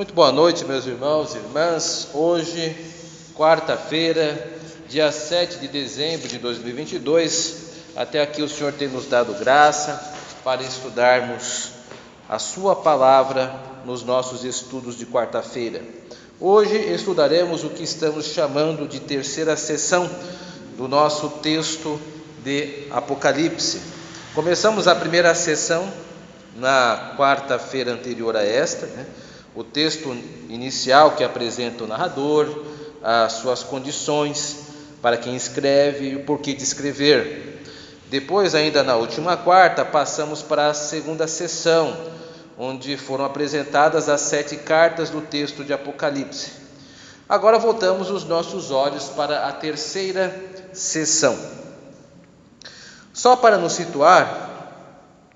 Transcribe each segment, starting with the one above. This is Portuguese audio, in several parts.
Muito boa noite, meus irmãos e irmãs. Hoje, quarta-feira, dia 7 de dezembro de 2022, até aqui o Senhor tem nos dado graça para estudarmos a Sua Palavra nos nossos estudos de quarta-feira. Hoje estudaremos o que estamos chamando de terceira sessão do nosso texto de Apocalipse. Começamos a primeira sessão na quarta-feira anterior a esta, o texto inicial que apresenta o narrador, as suas condições para quem escreve e o porquê de escrever. Depois, ainda na última quarta, passamos para a segunda sessão, onde foram apresentadas as 7 cartas do texto de Apocalipse. Agora voltamos os nossos olhos para a terceira sessão. Só para nos situar,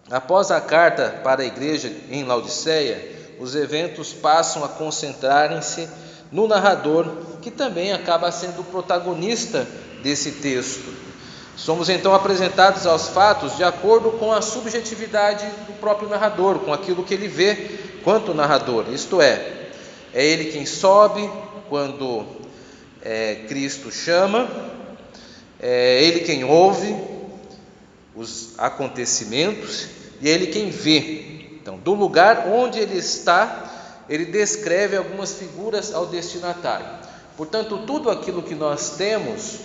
após a carta para a igreja em Laodiceia, os eventos passam a concentrarem-se no narrador, que também acaba sendo o protagonista desse texto. Somos então apresentados aos fatos de acordo com a subjetividade do próprio narrador, com aquilo que ele vê quanto narrador. Isto é ele quem sobe quando Cristo chama, é ele quem ouve os acontecimentos e é ele quem vê. Então, do lugar onde ele está, ele descreve algumas figuras ao destinatário. Portanto, tudo aquilo que nós temos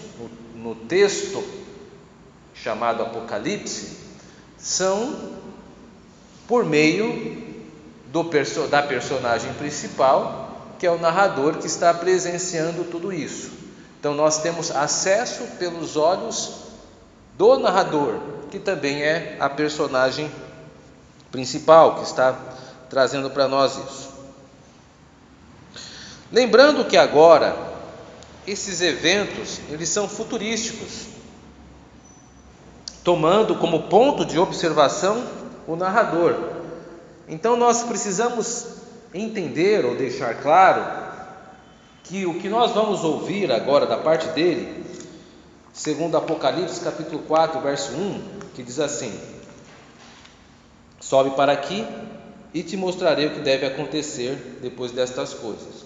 no texto chamado Apocalipse são por meio da personagem principal, que é o narrador que está presenciando tudo isso. Então, nós temos acesso pelos olhos do narrador, que também é a personagem principal, que está trazendo para nós isso. Lembrando que agora, esses eventos, eles são futurísticos, tomando como ponto de observação o narrador. Então nós precisamos entender ou deixar claro que o que nós vamos ouvir agora da parte dele, segundo Apocalipse capítulo 4, verso 1, que diz assim: sobe para aqui e te mostrarei o que deve acontecer depois destas coisas.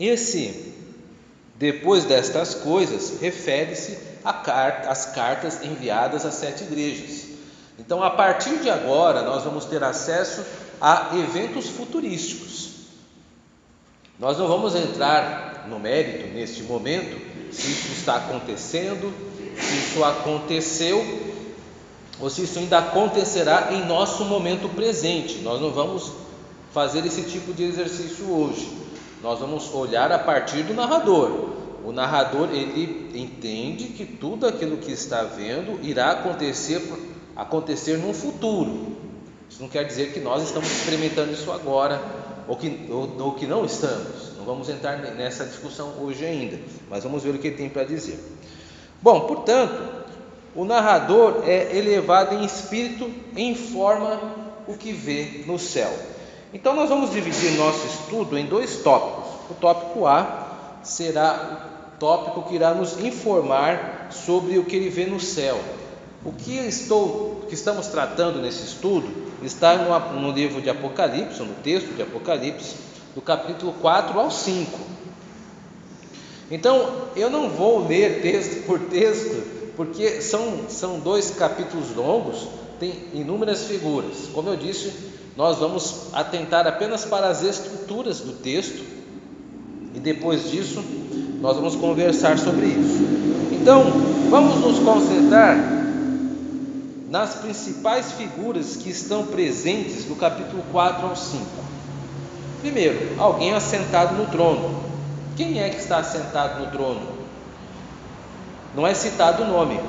Esse depois destas coisas refere-se às cartas enviadas às 7 igrejas. Então, a partir de agora, nós vamos ter acesso a eventos futurísticos. Nós não vamos entrar no mérito neste momento se isso está acontecendo, se isso aconteceu ou se isso ainda acontecerá em nosso momento presente. Nós não vamos fazer esse tipo de exercício hoje. Nós vamos olhar a partir do narrador. O narrador, ele entende que tudo aquilo que está vendo irá acontecer no futuro. Isso não quer dizer que nós estamos experimentando isso agora ou que não estamos. Não vamos entrar nessa discussão hoje ainda, mas vamos ver o que ele tem para dizer. Bom, portanto, o narrador é elevado em espírito, informa o que vê no céu. Então nós vamos dividir nosso estudo em 2 tópicos. O tópico A será o tópico que irá nos informar sobre o que ele vê no céu. O que estamos tratando nesse estudo está no livro de Apocalipse, no texto de Apocalipse, do capítulo 4 ao 5. Então, eu não vou ler texto por texto, porque são 2 capítulos longos, tem inúmeras figuras. Como eu disse, nós vamos atentar apenas para as estruturas do texto, e depois disso, nós vamos conversar sobre isso. Então, vamos nos concentrar nas principais figuras que estão presentes do capítulo 4 ao 5. Primeiro, alguém assentado no trono. Quem é que está assentado no trono? Não é citado o nome,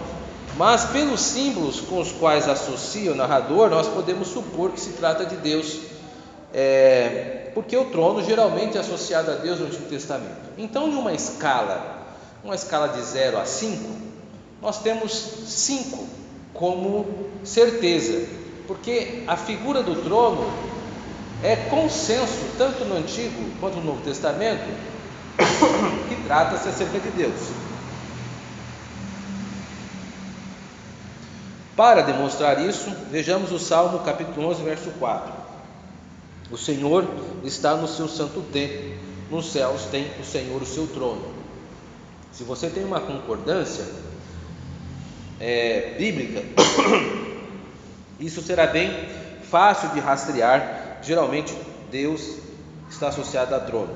mas pelos símbolos com os quais associa o narrador, nós podemos supor que se trata de Deus, porque o trono geralmente é associado a Deus no Antigo Testamento. Então, em uma escala de 0 a 5, nós temos 5 como certeza, porque a figura do trono é consenso, tanto no Antigo quanto no Novo Testamento, que trata-se acerca de Deus. Para demonstrar isso, vejamos o Salmo capítulo 11, verso 4. O Senhor está no seu santo templo, nos céus tem o Senhor o seu trono. Se você tem uma concordância bíblica, isso será bem fácil de rastrear. Geralmente Deus está associado a trono.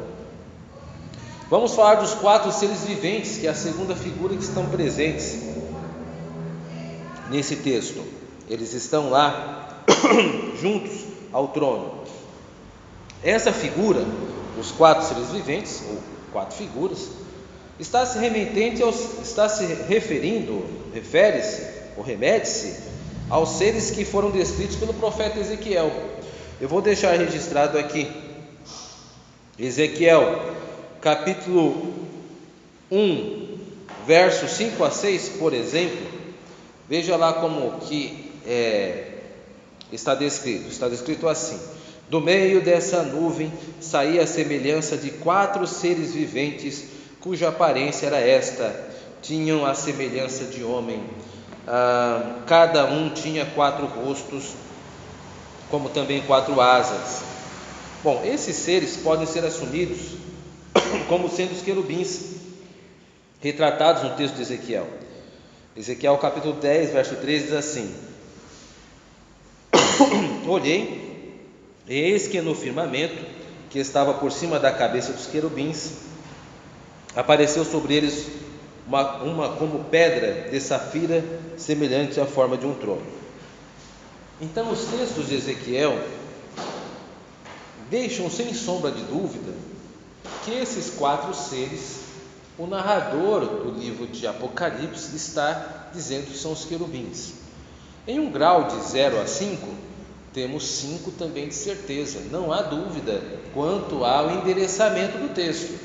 Vamos falar dos 4 seres viventes, que é a segunda figura que estão presentes nesse texto. Eles estão lá juntos ao trono. Essa figura, os 4 seres viventes, ou 4 figuras, remete-se aos seres que foram descritos pelo profeta Ezequiel. Eu vou deixar registrado aqui, Ezequiel, capítulo 1, versos 5 a 6, por exemplo. Veja lá como que está descrito assim: do meio dessa nuvem saía a semelhança de 4 seres viventes, cuja aparência era esta: tinham a semelhança de homem, cada um tinha 4 rostos, como também 4 asas. Bom, esses seres podem ser assumidos como sendo os querubins retratados no texto de Ezequiel. Ezequiel capítulo 10, verso 13 diz assim: olhei, e eis que no firmamento que estava por cima da cabeça dos querubins, apareceu sobre eles uma como pedra de safira, semelhante à forma de um trono. Então os textos de Ezequiel deixam sem sombra de dúvida que esses 4 seres, o narrador do livro de Apocalipse está dizendo que são os querubins. Em um grau de 0 a 5, temos 5 também de certeza, não há dúvida quanto ao endereçamento do texto.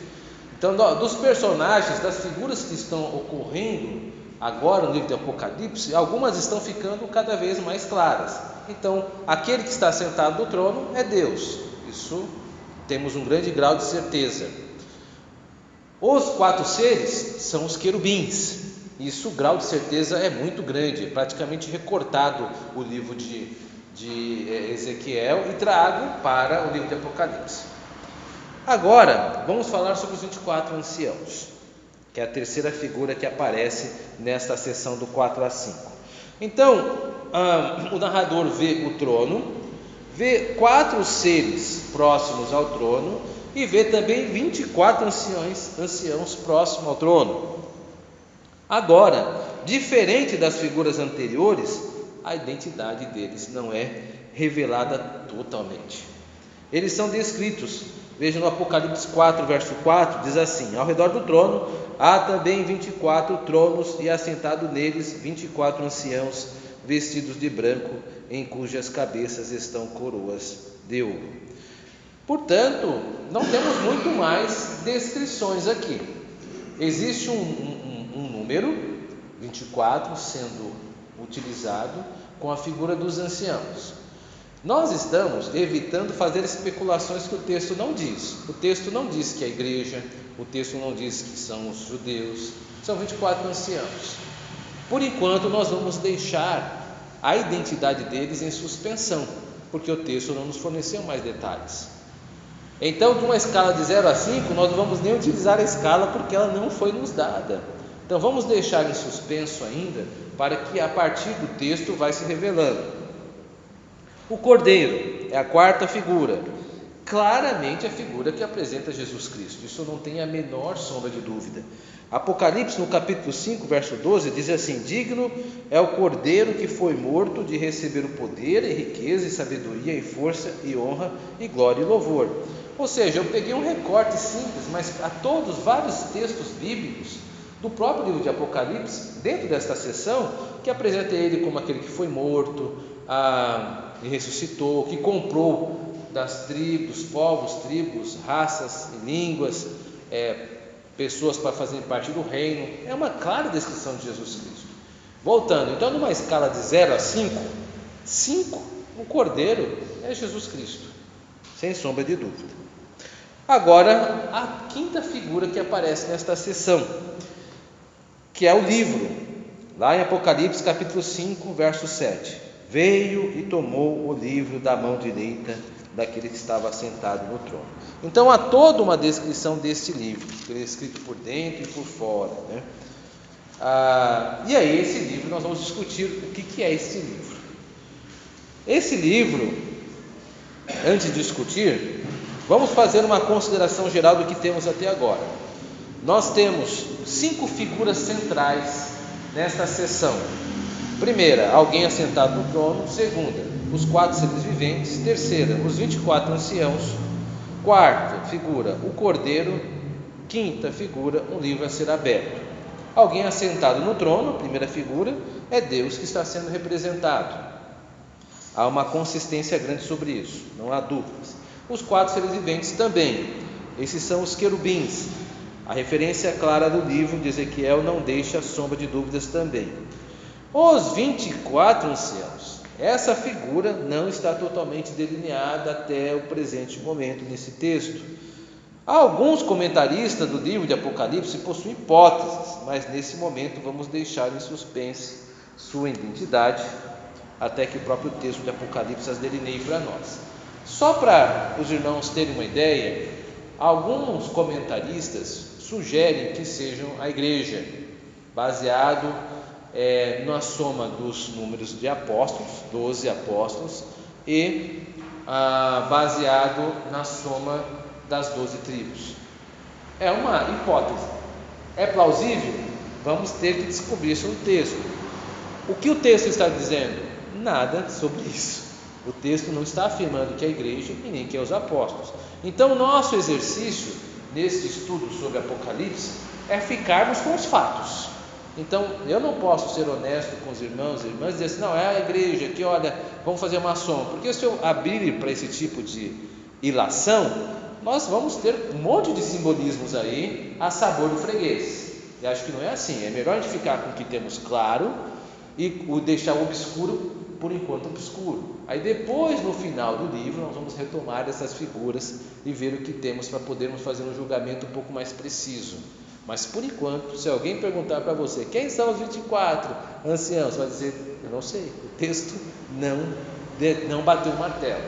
Então, dos personagens, das figuras que estão ocorrendo agora no livro de Apocalipse, algumas estão ficando cada vez mais claras. Então, aquele que está sentado no trono é Deus, isso temos um grande grau de certeza. Os 4 seres são os querubins, isso o grau de certeza é muito grande, praticamente recortado o livro de Ezequiel e trago para o livro de Apocalipse. Agora, vamos falar sobre os 24 anciãos, que é a terceira figura que aparece nesta seção do 4 a 5. Então, o narrador vê o trono, vê 4 seres próximos ao trono e vê também 24 anciãos próximos ao trono. Agora, diferente das figuras anteriores, a identidade deles não é revelada totalmente. Eles são descritos, veja no Apocalipse 4, verso 4, diz assim: ao redor do trono há também 24 tronos, e assentado neles 24 anciãos, vestidos de branco, em cujas cabeças estão coroas de ouro. Portanto, não temos muito mais descrições aqui. Existe um número, 24, sendo utilizado com a figura dos anciãos. Nós estamos evitando fazer especulações que o texto não diz. O texto não diz que é a igreja, o texto não diz que são os judeus, são 24 anciãos. Por enquanto, nós vamos deixar a identidade deles em suspensão, porque o texto não nos forneceu mais detalhes. Então, de uma escala de 0 a 5, nós não vamos nem utilizar a escala, porque ela não foi nos dada. Então, vamos deixar em suspenso ainda, para que a partir do texto vai se revelando. O Cordeiro é a 4ª figura, claramente a figura que apresenta Jesus Cristo, isso não tem a menor sombra de dúvida. Apocalipse no capítulo 5, verso 12, diz assim: digno é o Cordeiro que foi morto de receber o poder e riqueza e sabedoria e força e honra e glória e louvor. Ou seja, eu peguei um recorte simples, mas a todos vários textos bíblicos do próprio livro de Apocalipse, dentro desta seção, que apresenta ele como aquele que foi morto e ressuscitou, que comprou das tribos, povos, tribos, raças e línguas, pessoas para fazerem parte do reino. É uma clara descrição de Jesus Cristo. Voltando, então, numa escala de 0 a 5, o Cordeiro é Jesus Cristo, sem sombra de dúvida. Agora, a 5ª figura que aparece nesta seção, que é o livro. Lá em Apocalipse capítulo 5, verso 7. Veio e tomou o livro da mão direita daquele que estava sentado no trono. Então há toda uma descrição deste livro, que ele é escrito por dentro e por fora, né? E aí esse livro, nós vamos discutir o que é esse livro. Esse livro, antes de discutir, vamos fazer uma consideração geral do que temos até agora. Nós temos 5 figuras centrais nesta sessão. Primeira, alguém assentado no trono. Segunda, os 4 seres viventes. Terceira, os 24 anciãos. Quarta figura, o cordeiro. Quinta figura, um livro a ser aberto. Alguém assentado no trono, primeira figura, é Deus que está sendo representado. Há uma consistência grande sobre isso, não há dúvidas. Os 4 seres viventes também. Esses são os querubins. A referência clara do livro de Ezequiel não deixa sombra de dúvidas também. Os 24 anciãos. Essa figura não está totalmente delineada até o presente momento nesse texto. Alguns comentaristas do livro de Apocalipse possuem hipóteses, mas nesse momento vamos deixar em suspense sua identidade, até que o próprio texto de Apocalipse as delineie para nós. Só para os irmãos terem uma ideia, alguns comentaristas sugerem que sejam a igreja, baseado na soma dos números de apóstolos, 12 apóstolos, e baseado na soma das 12 tribos. É uma hipótese. É plausível? Vamos ter que descobrir isso no texto. O que o texto está dizendo? Nada sobre isso. O texto não está afirmando que é a igreja e nem que é os apóstolos. Então, nosso exercício nesse estudo sobre Apocalipse é ficarmos com os fatos. Então, eu não posso ser honesto com os irmãos e irmãs e dizer assim, não, é a igreja que, olha, vamos fazer uma soma. Porque se eu abrir para esse tipo de ilação, nós vamos ter um monte de simbolismos aí a sabor do freguês. E acho que não é assim. É melhor a gente ficar com o que temos claro e deixar o obscuro por enquanto obscuro. Aí depois, no final do livro, nós vamos retomar essas figuras e ver o que temos para podermos fazer um julgamento um pouco mais preciso. Mas por enquanto, se alguém perguntar para você, quem são os 24 anciãos? Você vai dizer, eu não sei, o texto não bateu o martelo.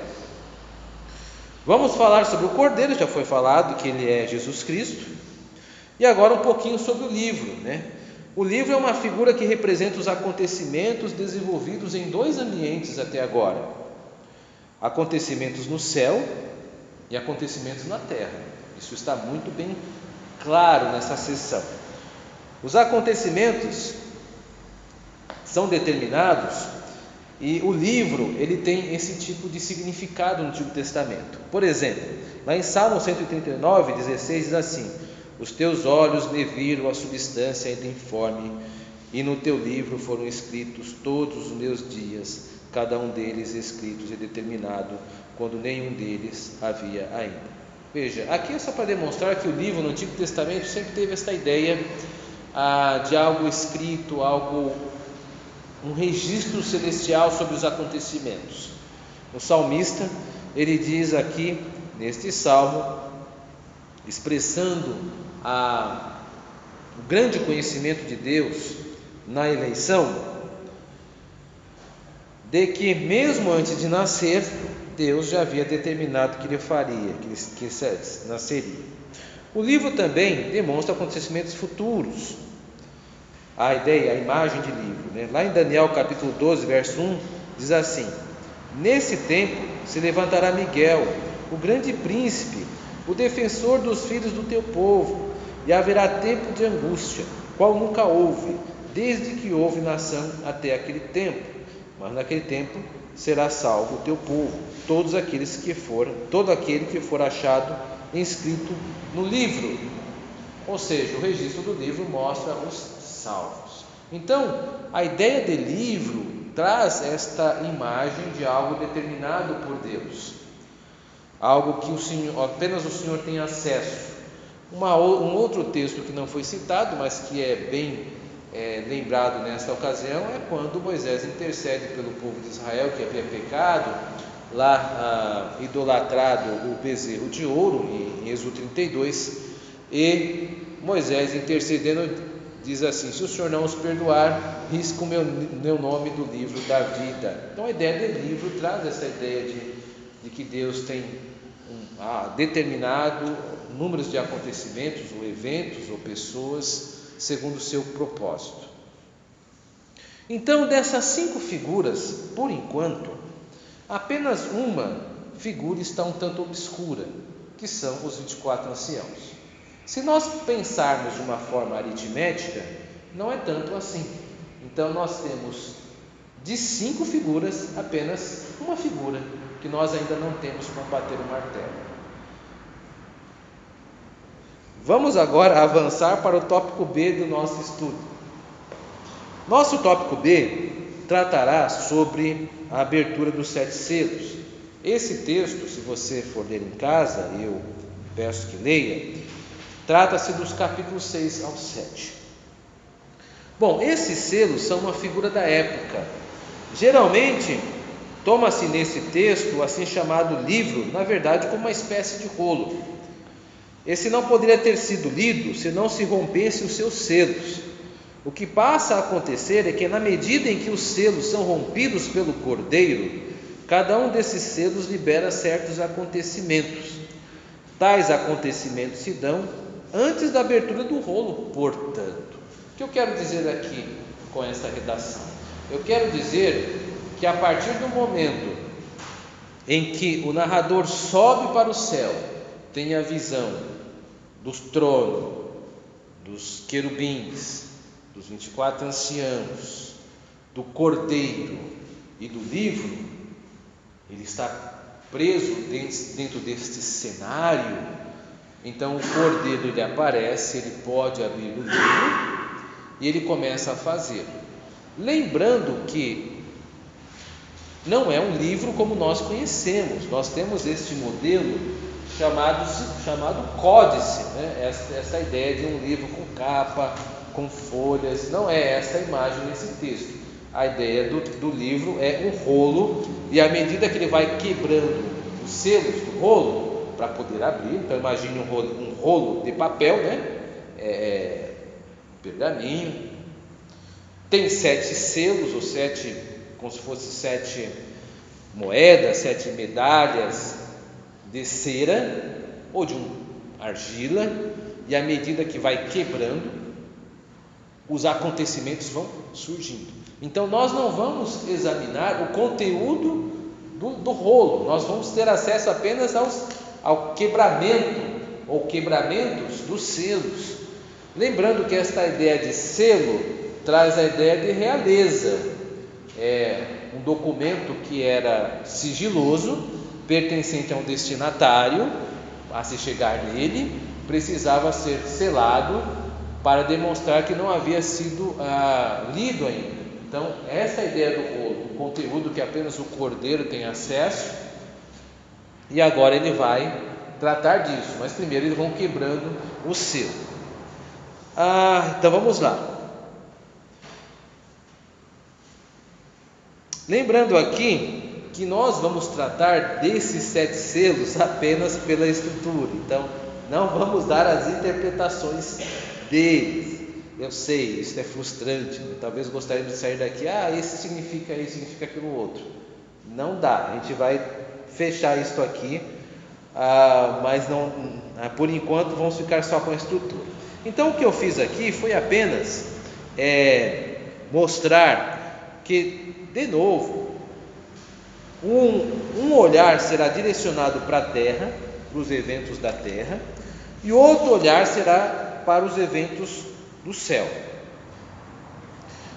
Vamos falar sobre o cordeiro, já foi falado que ele é Jesus Cristo. E agora um pouquinho sobre o livro, né? O livro é uma figura que representa os acontecimentos desenvolvidos em 2 ambientes até agora: acontecimentos no céu e acontecimentos na terra. Isso está muito bem claro nessa sessão. Os acontecimentos são determinados e o livro ele tem esse tipo de significado no Antigo Testamento. Por exemplo, lá em Salmo 139, 16 diz assim: os teus olhos me viram a substância ainda informe, e no teu livro foram escritos todos os meus dias, cada um deles escritos e determinado, quando nenhum deles havia ainda. Veja, aqui é só para demonstrar que o livro no Antigo Testamento sempre teve essa ideia de algo escrito, um registro celestial sobre os acontecimentos. O salmista, ele diz aqui, neste salmo, expressando o grande conhecimento de Deus na eleição, de que mesmo antes de nascer, Deus já havia determinado que ele faria, que nasceria. O livro também demonstra acontecimentos futuros. A ideia, a imagem de livro, né? Lá em Daniel capítulo 12, verso 1, diz assim: nesse tempo se levantará Miguel, o grande príncipe, o defensor dos filhos do teu povo, e haverá tempo de angústia, qual nunca houve, desde que houve nação até aquele tempo. Mas naquele tempo será salvo o teu povo, todo aquele que for achado inscrito no livro. Ou seja, o registro do livro mostra os salvos. Então, a ideia de livro traz esta imagem de algo determinado por Deus, algo que apenas o Senhor tem acesso. Um outro texto que não foi citado, mas que é bem lembrado nesta ocasião, é quando Moisés intercede pelo povo de Israel que havia pecado, lá idolatrado o bezerro de ouro, em Êxodo 32, e Moisés intercedendo diz assim: se o Senhor não os perdoar, risca o meu nome do livro da vida. Então a ideia do livro traz essa ideia de que Deus tem determinado números de acontecimentos, ou eventos, ou pessoas, segundo o seu propósito. Então, dessas 5 figuras, por enquanto, apenas uma figura está um tanto obscura, que são os 24 anciãos. Se nós pensarmos de uma forma aritmética, não é tanto assim. Então nós temos de 5 figuras, apenas uma figura, que nós ainda não temos como bater o martelo. Vamos agora avançar para o tópico B do nosso estudo. Nosso tópico B tratará sobre a abertura dos 7 selos. Esse texto, se você for ler em casa, eu peço que leia, trata-se dos capítulos 6 ao 7. Bom, esses selos são uma figura da época. Geralmente, toma-se nesse texto o assim chamado livro, na verdade, como uma espécie de rolo. Esse não poderia ter sido lido se não se rompesse os seus selos. O que passa a acontecer é que, na medida em que os selos são rompidos pelo Cordeiro, cada um desses selos libera certos acontecimentos. Tais acontecimentos se dão antes da abertura do rolo, portanto. O que eu quero dizer aqui com esta redação? Eu quero dizer que a partir do momento em que o narrador sobe para o céu, tem a visão dos tronos, dos querubins, dos 24 anciãos, do Cordeiro e do livro, ele está preso dentro deste cenário. Então o Cordeiro ele aparece, ele pode abrir o livro e ele começa a fazer. Lembrando que não é um livro como nós conhecemos, nós temos este modelo chamado códice, né? Essa ideia de um livro com capa, com folhas, não é esta a imagem nesse texto. A ideia do livro é um rolo, e à medida que ele vai quebrando os selos do rolo para poder abrir, então imagine um rolo de papel, né? Pergaminho, tem 7 selos, ou 7, como se fosse 7 moedas, 7 medalhas de cera ou de argila, e à medida que vai quebrando, os acontecimentos vão surgindo. Então nós não vamos examinar o conteúdo do rolo, nós vamos ter acesso apenas ao quebramento ou quebramentos dos selos. Lembrando que esta ideia de selo traz a ideia de realeza, é um documento que era sigiloso, pertencente a um destinatário. A se chegar nele, precisava ser selado para demonstrar que não havia sido lido ainda. Então, essa é a ideia do rolo, um conteúdo que apenas o Cordeiro tem acesso, e agora ele vai tratar disso, mas primeiro eles vão quebrando o selo. Então vamos lá. Lembrando aqui que nós vamos tratar desses 7 selos apenas pela Escritura, então não vamos dar as interpretações deles. Eu sei, isso é frustrante, né? Talvez gostaríamos de sair daqui, esse significa isso, significa aquilo outro. Não dá, a gente vai fechar isso aqui, mas não, por enquanto vamos ficar só com a estrutura. Então o que eu fiz aqui foi apenas mostrar que, de novo, um olhar será direcionado para a terra, para os eventos da terra, e outro olhar será para os eventos do céu.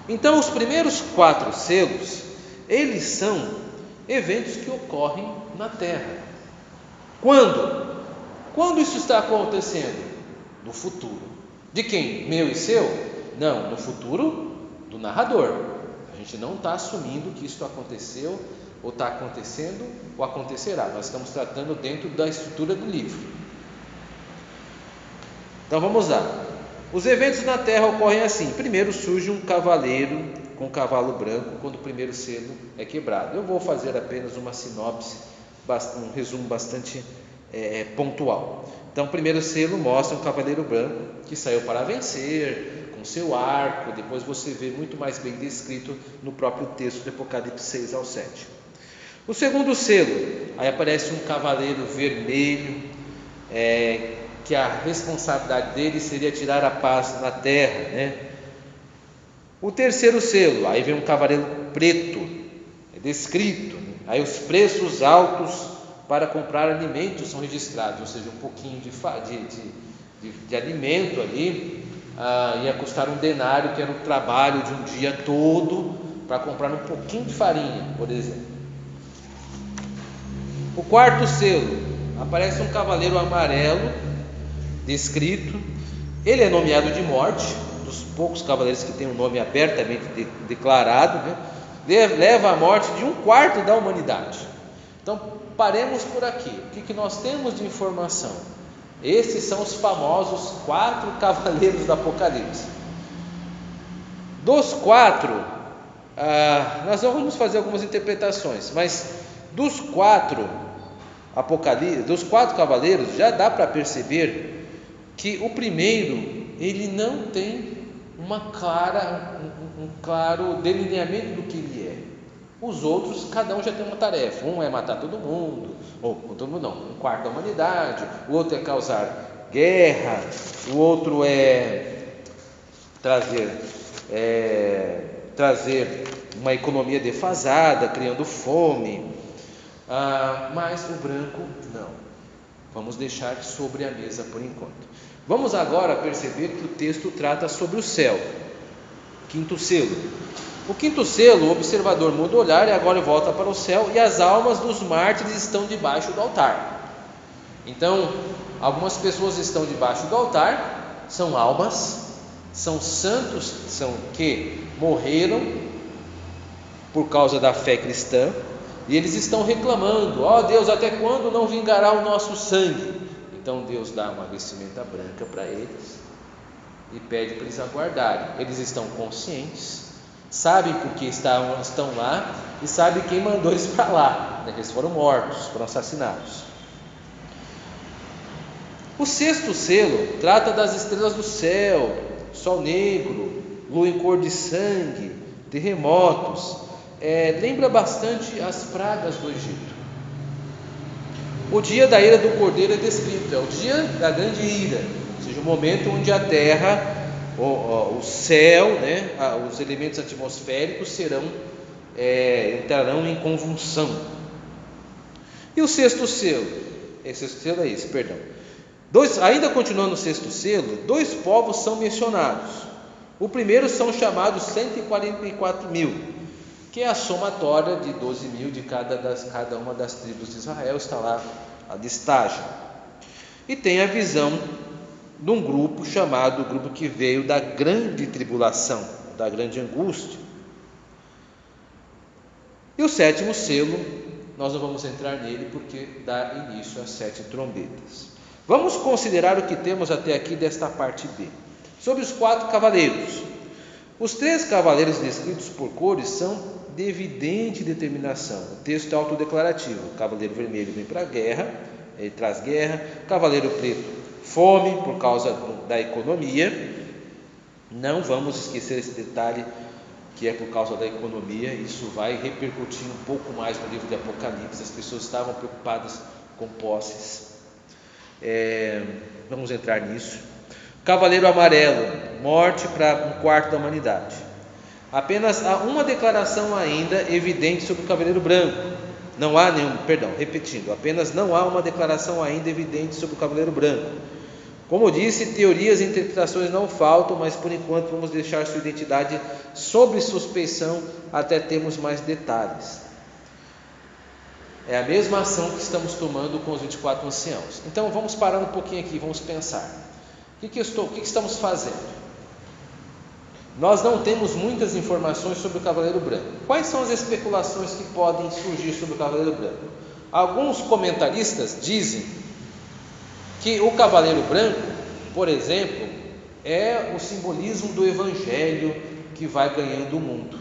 Então os primeiros 4 selos, eles são eventos que ocorrem na terra. Quando? Quando isso está acontecendo? No futuro. De quem? Meu e seu? Não, no futuro do narrador. A gente não está assumindo que isso aconteceu, ou está acontecendo, ou acontecerá. Nós estamos tratando dentro da estrutura do livro. Então vamos lá. Os eventos na terra ocorrem assim. Primeiro surge um cavaleiro com um cavalo branco quando o primeiro selo é quebrado. Eu vou fazer apenas uma sinopse, um resumo bastante pontual. Então o primeiro selo mostra um cavaleiro branco que saiu para vencer, com com seu arco. Depois você vê muito mais bem descrito no próprio texto de Apocalipse 6 ao 7. O segundo selo, aí aparece um cavaleiro vermelho, que a responsabilidade dele seria tirar a paz na terra, né? O terceiro selo, aí vem um cavaleiro preto, é descrito, né? Aí os preços altos para comprar alimentos são registrados, ou seja, um pouquinho de alimento ali ia custar um denário, que era o trabalho de um dia todo para comprar um pouquinho de farinha, por exemplo. O quarto selo, aparece um cavaleiro amarelo descrito. Ele é nomeado de morte, dos poucos cavaleiros que tem um nome abertamente declarado, né? Leva à morte de 1/4 da humanidade. Então paremos por aqui. O que nós temos de informação? Esses são os famosos 4 cavaleiros do Apocalipse. Dos 4, nós vamos fazer algumas interpretações, mas dos 4 cavaleiros, já dá para perceber que o primeiro, ele não tem um claro delineamento do que ele é. Os outros, cada um já tem uma tarefa. Um é matar todo mundo, ou todo mundo não, 1/4 da humanidade. O outro é causar guerra. O outro é trazer uma economia defasada, criando fome. Mas o branco não. Vamos deixar sobre a mesa por enquanto. Vamos agora perceber que o texto trata sobre o céu. Quinto selo. O quinto selo, o observador muda o olhar e agora volta para o céu, e as almas dos mártires estão debaixo do altar. Então, algumas pessoas estão debaixo do altar, são almas, são santos, são que morreram por causa da fé cristã, e eles estão reclamando: ó Deus, até quando não vingará o nosso sangue? Então Deus dá uma vestimenta branca para eles e pede para eles aguardarem. Eles estão conscientes, sabem porque estão lá e sabem quem mandou eles para lá. Eles foram mortos, foram assassinados. O sexto selo trata das estrelas do céu, sol negro, lua em cor de sangue, terremotos. Lembra bastante as pragas do Egito. O dia da ira do Cordeiro é descrito, é o dia da grande ira, ou seja, o momento onde a terra, o céu, né, os elementos atmosféricos entrarão em convulsão. E o sexto selo? Ainda continuando no sexto selo, 2 povos são mencionados. O primeiro são chamados 144.000, que é a somatória de 12.000 de cada uma das tribos de Israel, está lá a listagem. E tem a visão de um grupo chamado, o grupo que veio da grande tribulação, da grande angústia. E o sétimo selo, nós não vamos entrar nele porque dá início às 7 trombetas. Vamos considerar o que temos até aqui desta parte B. Sobre os 4 cavaleiros. Os 3 cavaleiros descritos por cores são de evidente determinação. O texto é autodeclarativo. O cavaleiro vermelho vem para a guerra, ele traz guerra. O cavaleiro preto, fome por causa da economia. Não vamos esquecer esse detalhe, que é por causa da economia. Isso vai repercutir um pouco mais no livro de Apocalipse. As pessoas estavam preocupadas com posses. Vamos entrar nisso. Cavaleiro amarelo, morte para 1/4 da humanidade. Apenas há uma declaração ainda evidente sobre o cavaleiro branco. Apenas não há uma declaração ainda evidente sobre o cavaleiro branco. Como disse, teorias e interpretações não faltam, mas por enquanto vamos deixar sua identidade sob suspeição até termos mais detalhes. É a mesma ação que estamos tomando com os 24 anciãos. Então vamos parar um pouquinho aqui, vamos pensar. O que estamos fazendo? Nós não temos muitas informações sobre o cavaleiro branco. Quais são as especulações que podem surgir sobre o cavaleiro branco? Alguns comentaristas dizem que o cavaleiro branco, por exemplo, é o simbolismo do evangelho que vai ganhando o mundo.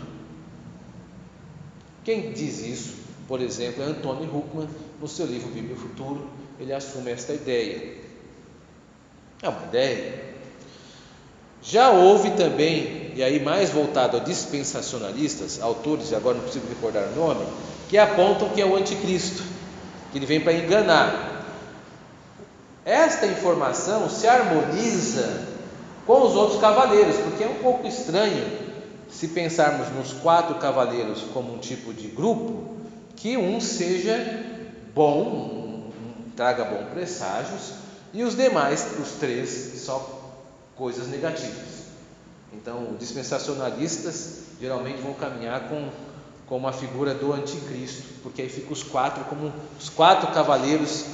Quem diz isso, por exemplo, é Antônio Huckman, no seu livro Bíblia e Futuro. Ele assume esta ideia. É uma ideia. Já houve também, e aí mais voltado a dispensacionalistas, autores, agora não consigo recordar o nome, que apontam que é o anticristo, que ele vem para enganar. Esta informação se harmoniza com os outros cavaleiros, porque é um pouco estranho se pensarmos nos 4 cavaleiros como um tipo de grupo, que um seja bom, traga bons presságios, e os demais, os 3, só coisas negativas. Então, os dispensacionalistas geralmente vão caminhar com uma figura do anticristo, porque aí fica os 4 como os 4 cavaleiros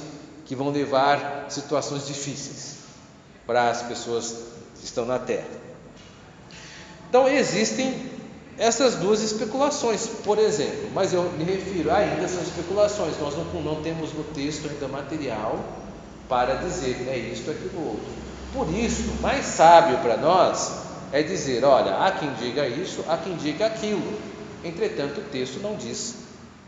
que vão levar situações difíceis para as pessoas que estão na terra. Então existem essas 2 especulações, por exemplo, mas eu me refiro ainda, são especulações, nós não temos no texto ainda material para dizer é isto, é aquilo outro. Por isso, mais sábio para nós é dizer, olha, há quem diga isso, há quem diga aquilo. Entretanto, o texto não diz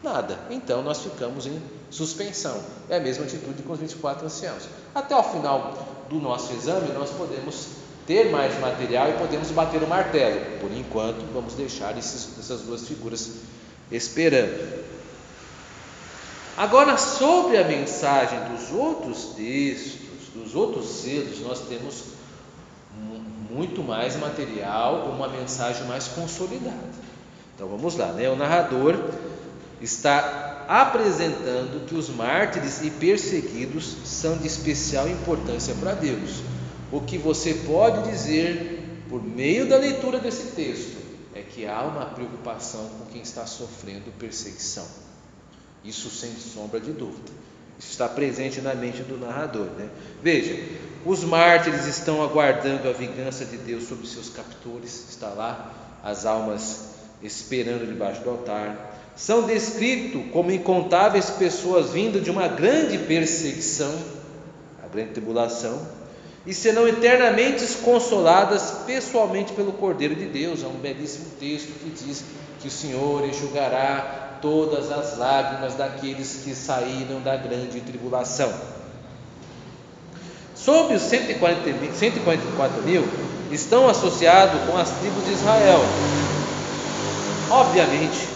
nada, então nós ficamos em suspensão. É a mesma atitude com os 24 anciãos. Até o final do nosso exame nós podemos ter mais material e podemos bater o martelo. Por enquanto, vamos deixar essas 2 figuras esperando. Agora, sobre a mensagem dos outros textos, dos outros selos, nós temos muito mais material, uma mensagem mais consolidada. Então vamos lá, né? O narrador está apresentando que os mártires e perseguidos são de especial importância para Deus. O que você pode dizer por meio da leitura desse texto é que há uma preocupação com quem está sofrendo perseguição. Isso sem sombra de dúvida. Isso está presente na mente do narrador, né? Veja, os mártires estão aguardando a vingança de Deus sobre seus captores. Está lá as almas esperando debaixo do altar. São descritos como incontáveis pessoas vindo de uma grande perseguição, a grande tribulação, e serão eternamente consoladas pessoalmente pelo Cordeiro de Deus. É um belíssimo texto que diz que o Senhor enxugará todas as lágrimas daqueles que saíram da grande tribulação. Sobre os 144 mil estão associados com as tribos de Israel. Obviamente,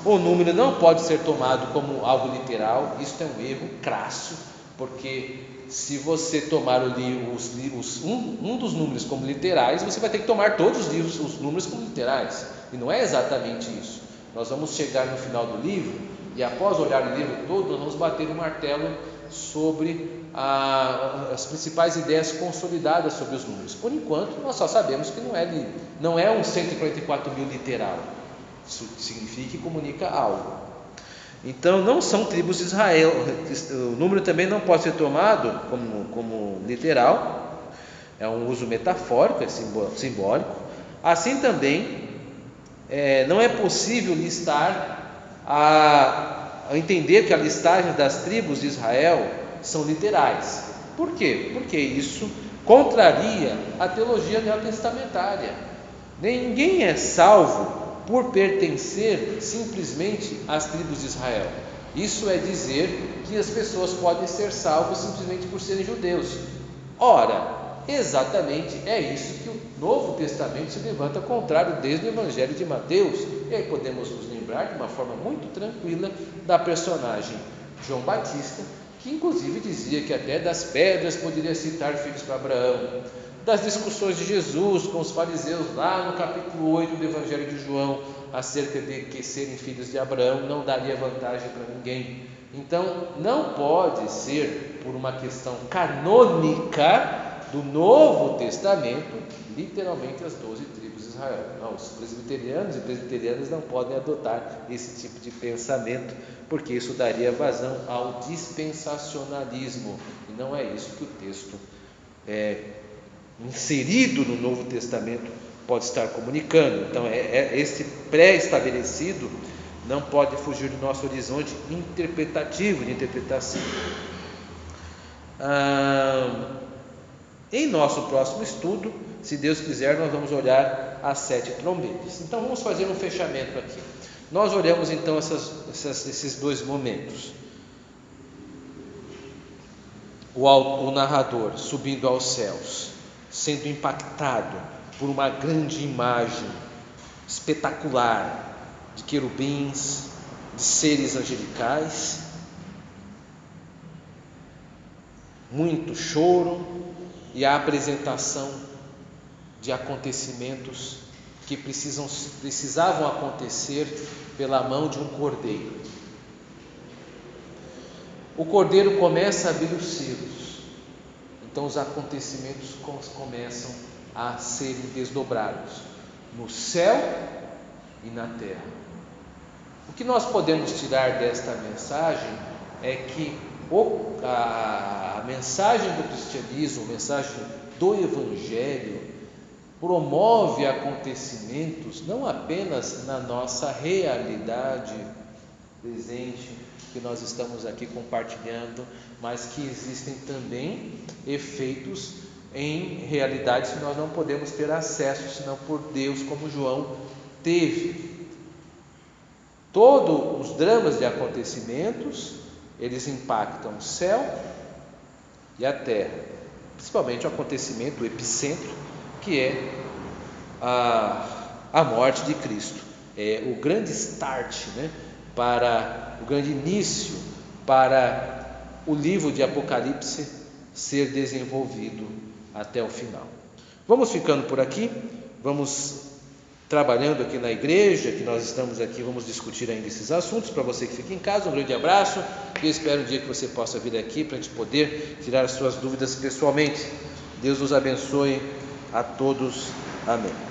o número não pode ser tomado como algo literal. Isso é um erro crasso, porque se você tomar um dos números como literais, você vai ter que tomar todos os números como literais, e não é exatamente isso. Nós vamos chegar no final do livro, e após olhar o livro todo, nós vamos bater o martelo sobre as principais ideias consolidadas sobre os números. Por enquanto, nós só sabemos que não é um 144 mil literal. Isso significa e comunica algo. Então, não são tribos de Israel. O número também não pode ser tomado como literal. É um uso metafórico, é simbólico. Assim também, não é possível entender que a listagem das tribos de Israel são literais. Por quê? Porque isso contraria a teologia neotestamentária. Ninguém é salvo por pertencer simplesmente às tribos de Israel. Isso é dizer que as pessoas podem ser salvas simplesmente por serem judeus. Ora, exatamente é isso que o Novo Testamento se levanta contrário desde o Evangelho de Mateus. E aí podemos nos lembrar de uma forma muito tranquila da personagem João Batista, que inclusive dizia que até das pedras poderia citar filhos para Abraão. Das discussões de Jesus com os fariseus lá no capítulo 8 do Evangelho de João, acerca de que serem filhos de Abraão não daria vantagem para ninguém. Então, não pode ser por uma questão canônica do Novo Testamento, literalmente as 12 tribos de Israel. Não, os presbiterianos e presbiterianas não podem adotar esse tipo de pensamento, porque isso daria vazão ao dispensacionalismo, e não é isso que o texto inserido no Novo Testamento pode estar comunicando. Então, esse pré-estabelecido não pode fugir do nosso horizonte interpretativo, de interpretação. Em nosso próximo estudo, se Deus quiser, nós vamos olhar as 7 trombetas. Então, vamos fazer um fechamento aqui. Nós olhamos então esses 2 momentos. O narrador subindo aos céus sendo impactado por uma grande imagem espetacular de querubins, de seres angelicais, muito choro e a apresentação de acontecimentos que precisavam acontecer pela mão de um cordeiro. O cordeiro começa a abrir os selos, então os acontecimentos começam a serem desdobrados no céu e na terra. O que nós podemos tirar desta mensagem é que a mensagem do cristianismo, a mensagem do Evangelho, promove acontecimentos não apenas na nossa realidade presente, que nós estamos aqui compartilhando, mas que existem também efeitos em realidades que nós não podemos ter acesso, senão por Deus, como João teve. Todos os dramas de acontecimentos, eles impactam o céu e a terra, principalmente o acontecimento, o epicentro, que é a morte de Cristo. É o grande start, para o grande início para o livro de Apocalipse ser desenvolvido até o final. Vamos ficando por aqui, vamos trabalhando aqui na igreja, que nós estamos aqui, vamos discutir ainda esses assuntos. Para você que fica em casa, um grande abraço e espero um dia que você possa vir aqui para a gente poder tirar as suas dúvidas pessoalmente. Deus nos abençoe a todos. Amém.